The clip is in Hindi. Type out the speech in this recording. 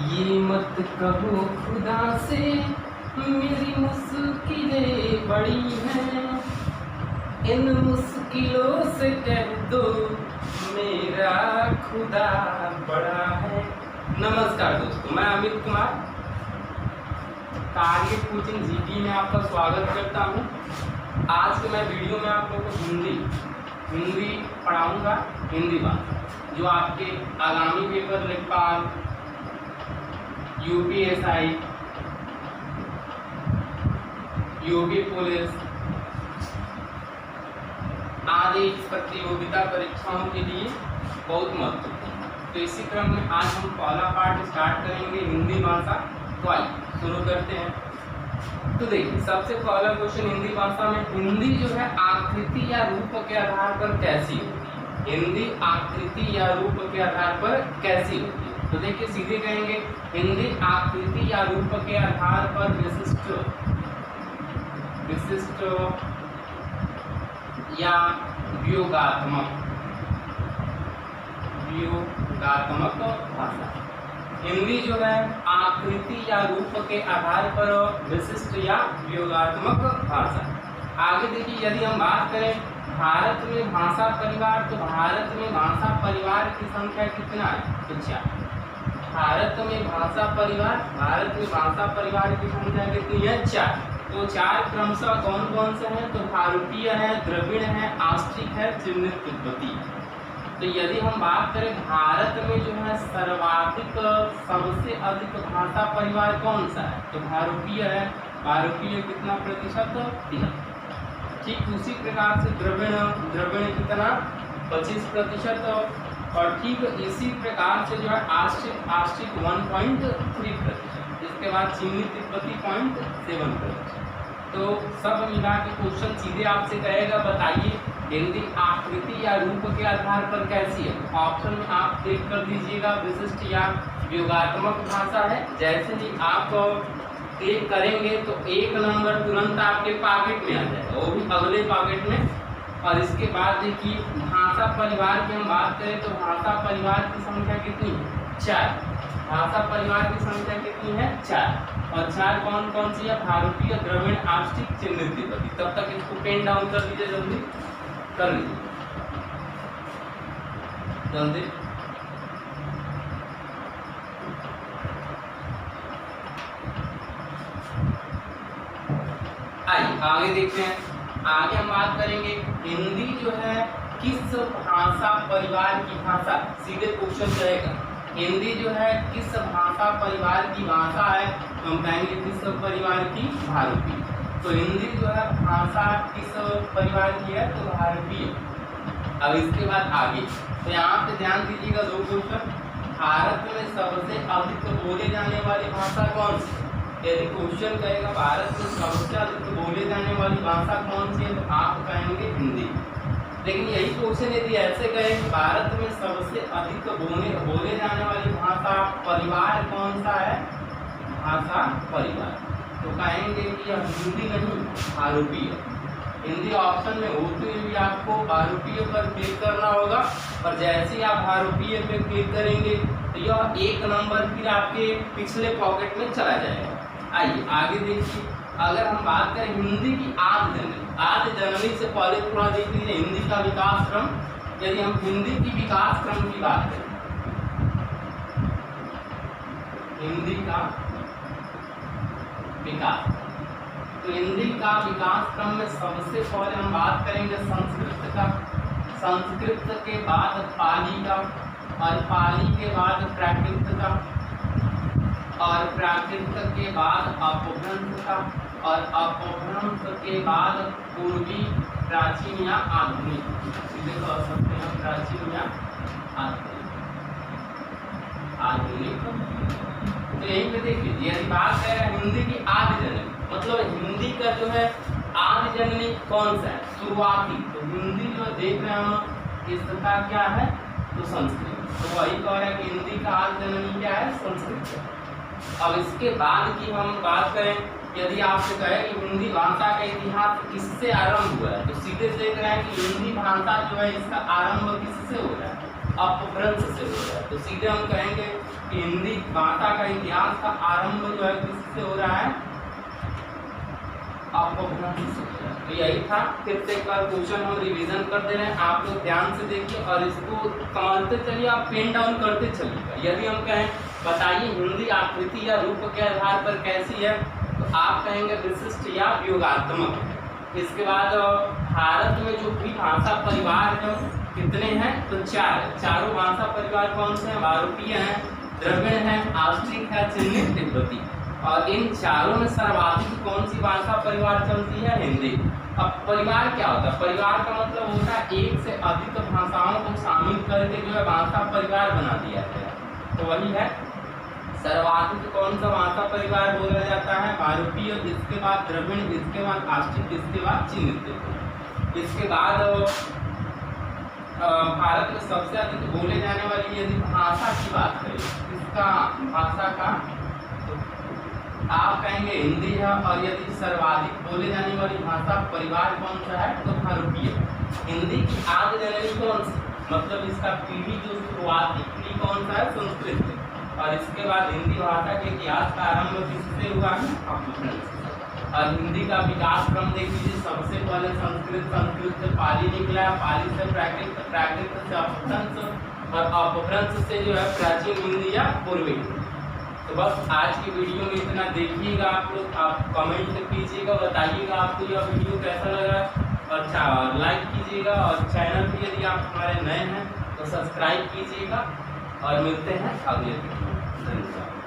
ये मत कहो खुदा से मेरी मुश्किलें बड़ी हैं, इन मुश्किलों से कह दो मेरा खुदा बड़ा है। नमस्कार दोस्तों, मैं Amit Kumar target coaching GT में आपका स्वागत करता हूं। आज के मैं वीडियो में आप लोगों को हिंदी पढ़ाऊंगा, हिंदी भाषा जो आपके आगामी पेपर लेखपाल, यूपीएसआई, यूपी पुलिस आदि प्रतियोगिता परीक्षाओं के लिए बहुत महत्वपूर्ण। तो इसी क्रम में आज हम पहला पार्ट स्टार्ट करेंगे हिंदी भाषा। तो आइए शुरू करते हैं। तो देखिए, सबसे पहला क्वेश्चन हिंदी भाषा में, हिंदी जो है आकृति या रूप के आधार पर कैसी होती है? हिंदी आकृति या रूप के आधार पर कैसी होती है? तो देखिए, सीधे कहेंगे हिंदी आकृति या रूप के आधार पर विशिष्ट या व्योगात्मक भाषा। हिंदी जो है आकृति या रूप के आधार पर विशिष्ट या व्योगात्मक भाषा। आगे देखिए, यदि हम बात करें भारत में भाषा परिवार, तो भारत में भाषा परिवार की संख्या कितना है? तो 4। भारत में भाषा परिवार की संख्या कितनी है? 4। तो 4 क्रमशः कौन कौन से हैं? तो भारतीय है, द्रविड़ है, आस्ट्रिक है, चिन्हित तिब्बती। तो यदि हम बात करें भारत में जो है सर्वाधिक सबसे अधिक भाषा परिवार कौन सा है? तो भारतीय है। भारतीय कितना प्रतिशत? 3। ठीक उसी प्रकार से द्रविड़ कितना? 25%। और ठीक इसी प्रकार से जो है आस्ट्रिक 1.3%। इसके बाद चिन्हित तिब्बती 0.7%। तो सब मिला के क्वेश्चन सीधे आपसे कहेगा, बताइए हिंदी आकृति या रूप के आधार पर कैसी है? ऑप्शन में आप क्लिक कर दीजिएगा, विशिष्ट या व्योगात्मक भाषा है। जैसे ही आप क्लिक करेंगे तो 1 नंबर तुरंत आपके पॉकेट में आ जाएगा, वो भी अगले पॉकेट में। और इसके बाद देखिए, भाषा परिवार की हम बात करें तो भाषा परिवार की संख्या कितनी है? 4। भाषा परिवार की संख्या कितनी है? 4। और 4 कौन कौन सी है? भारतीय, द्रविड़, आस्ट्रिक, चिन्हित तिब्बती। तब तक इसको पेन डाउन कर दीजिए, जल्दी कर लीजिए, जल्दी। आइए आगे देखते हैं। आगे हम बात करेंगे हिंदी जो है किस भाषा परिवार की भाषा। सीधे क्वेश्चन रहेगा, हिंदी जो है किस भाषा परिवार की भाषा है? तो हम कहेंगे किस परिवार की? भारतीय। तो हिंदी जो है भाषा किस परिवार की है? तो भारतीय। अब इसके बाद आगे, तो यहाँ पे ध्यान दीजिएगा 2 क्वेश्चन। भारत में सबसे अधिक बोले जाने वाली भाषा कौन सी? यदि क्वेश्चन कहेगा भारत में सबसे अधिक बोले जाने वाली भाषा कौन सी है, तो आप कहेंगे हिंदी। लेकिन यही क्वेश्चन यदि ऐसे कहे भारत में सबसे अधिक बोले जाने वाली भाषा परिवार कौन सा है? भाषा परिवार, तो कहेंगे कि यह हिंदी नहीं, भारतीय। हिंदी ऑप्शन में होते हुए भी आपको भारतीय पर क्लिक करना होगा। और जैसे ही आप भारतीय पे क्लिक करेंगे तो यह 1 नंबर फिर आपके पिछले पॉकेट में चला जाएगा। आइए आगे देखिए, अगर हम बात करें हिंदी की आद्य जननी से पहले थोड़ा देख लीजिए हिंदी का विकास क्रम। यदि हम हिंदी की विकास क्रम की बात करें, हिंदी का विकास, तो हिंदी का विकास क्रम में सबसे पहले हम बात करेंगे संस्कृत का। संस्कृत के बाद पाली का, और पाली के बाद प्राकृत का, और प्राकृत के बाद अपभ्रंश का, और अपभ्रंश के बाद पूर्वी, प्राचीन या आधुनिक। सीधे कह सकते हैं प्राचीन या आधुनिक। तो यहीं पे देखिए, यदि बात है हिंदी की आदि जननी, मतलब हिंदी का जो है आदि जननी कौन सा है? शुरुआती। तो हिंदी जो देख रहे हैं हम, इसका क्या है? तो संस्कृत। तो वही कह रहे हैं कि हिंदी का आदि जननी क्या है? संस्कृत। अब इसके बाद की हम बात करें, यदि आपसे कहे कि हिंदी भाषा का इतिहास किससे आरंभ हुआ है, तो सीधे देख रहे हैं कि हिंदी भाषा जो है इसका आरंभ किससे हो रहा है? अपभ्रंश से हो रहा है। तो सीधे हम कहेंगे कि हिंदी भाषा का इतिहास का आरंभ जो है किससे हो रहा है? अपभ्रंश से। तो यही था। फिर से एक बार क्वेश्चन हम रिवीजन कर दे रहे हैं, आप लोग ध्यान से देखिए और इसको समझते चलिए, आप पेन डाउन करते चलिएगा। यदि हम कहें बताइए हिंदी आकृति या रूप के आधार पर कैसी है, तो आप कहेंगे विशिष्ट या योगात्मक। इसके बाद भारत में जो भी भाषा परिवार है कितने हैं? तो 4। चारों भाषा परिवार कौन से हैं? भारतीय हैं, द्रविड़ है, आस्ट्रिक है, चिन्हित, तिब्बती। और इन चारों में सर्वाधिक कौन सी भाषा परिवार चलती है? हिंदी। अब परिवार क्या होता है? परिवार का मतलब होता है एक से अधिक भाषाओं को शामिल करके जो है भाषा परिवार बना दिया गया, तो वही है सर्वाधिक कौन सा भाषा परिवार बोला जाता है? भारतीय, इसके बाद द्रविड़, इसके बाद आस्ट्रिक, इसके बाद चिन्हित। इसके बाद भारत में सबसे अधिक बोले जाने वाली यदि भाषा की बात करें, इसका भाषा का आप कहेंगे हिंदी है। और यदि सर्वाधिक बोले जाने वाली भाषा परिवार कौन सा है? तो भारतीय। हिंदी की आदि जननी कौन सी? मतलब इसका पीढ़ी जो शुरुआती पीढ़ी कौन सा है? संस्कृत। और इसके बाद हिंदी भाषा के इतिहास का आरंभ किससे हुआ है? अपभ्रंश। और हिंदी का विकास क्रम देख लीजिए, सबसे पहले संस्कृत, संस्कृत से पाली निकला, पाली से प्राकृत, प्राकृत से अपभ्रंश और अपभ्रंश से जो है प्राचीन हिंदी या पूर्वी। तो बस आज की वीडियो में इतना। देखिएगा आप लोग, आप कमेंट कीजिएगा, बताइएगा आपको यह वीडियो कैसा लगा। अच्छा, लाइक कीजिएगा और चैनल पे यदि आप हमारे नए हैं तो सब्सक्राइब कीजिएगा और मिलते हैं अगले वीडियो में। धन्यवाद।